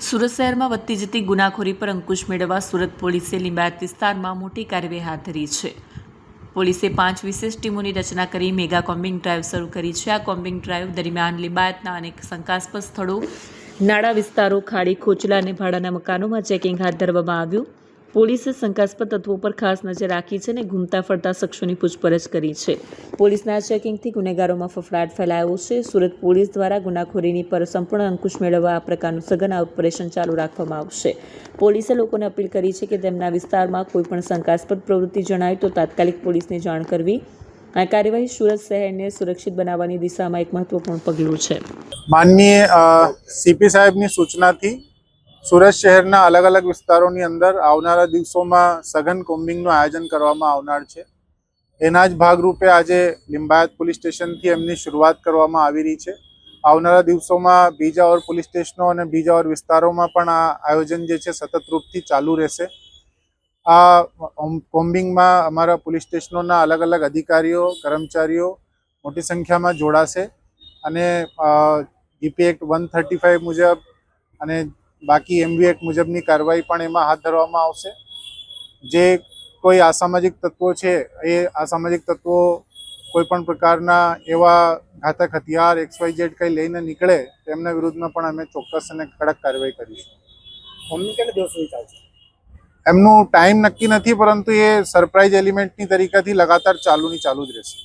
સુરત શહેરમાં વધતી જતી ગુનાખોરી પર અંકુશ મેળવવા સુરત પોલીસે લિંબાયત વિસ્તારમાં મોટી કાર્યવાહી હાથ ધરી છે. પોલીસે 5 વિશેષ ટીમોની રચના કરી મેગા કોમ્બિંગ ડ્રાઈવ શરૂ કરી છે. આ કોમ્બિંગ ડ્રાઈવ દરમિયાન લિંબાયતના અનેક શંકાસ્પદ સ્થળો, નાળા વિસ્તારો, ખાડી, ખોચલા અને ભાડાના મકાનોમાં ચેકિંગ હાથ ધરવામાં આવ્યું. પોલીસે શંકાસ્પદ તત્વો પર ખાસ નજર રાખી છે અને ઘૂમતા ફરતા શખ્સોની પૂછપરછ કરી છે. પોલીસના ચેકિંગથી ગુનેગારોમાં ફફડાટ ફેલાયો છે. સુરત પોલીસ દ્વારા ગુનાખોરીની પર સંપૂર્ણ અંકુશ મેળવવા આ પ્રકારનું સઘન ઓપરેશન ચાલુ રાખવામાં આવશે. પોલીસે લોકોને અપીલ કરી છે કે તેમના વિસ્તારમાં કોઈપણ શંકાસ્પદ પ્રવૃત્તિ જણાય તો તાત્કાલિક પોલીસને જાણ કરવી. આ કાર્યવાહી સુરત શહેરને સુરક્ષિત બનાવવાની દિશામાં એક મહત્વપૂર્ણ પગલું છે. માનનીય સીપી સાહેબની સૂચનાથી સુરત શહેરના અલગ અલગ વિસ્તારોની અંદર આવનારા દિવસોમાં સઘન કોમ્બિંગનું આયોજન કરવામાં આવનાર છે. એના જ ભાગરૂપે આજે લિંબાયત પોલીસ સ્ટેશનથી એમની શરૂઆત કરવામાં આવી રહી છે. આવનારા દિવસોમાં બીજા ઓર પોલીસ સ્ટેશનો અને બીજા ઓર વિસ્તારોમાં પણ આ આયોજન જે છે સતત રૂપથી ચાલુ રહેશે. આ કોમ્બિંગમાં અમારા પોલીસ સ્ટેશનોના અલગ અલગ અધિકારીઓ, કર્મચારીઓ મોટી સંખ્યામાં જોડાશે અને જીપી એક્ટ 135 મુજબ અને બાકી એમવી એક્ટ મુજબની કાર્યવાહી પણ એમાં હાથ ધરવામાં આવશે. જે કોઈ અસામાજિક તત્વો છે એ અસામાજિક તત્વો કોઈ પણ પ્રકારના એવા ઘાતક હથિયાર XYZ કંઈ લઈને નીકળે તેમના વિરુદ્ધમાં પણ અમે ચોક્કસ અને કડક કાર્યવાહી કરીશું. એમનું ટાઈમ નક્કી નથી, પરંતુ એ સરપ્રાઇઝ એલિમેન્ટની તરીકેથી લગાતાર ચાલુ જ રહેશે.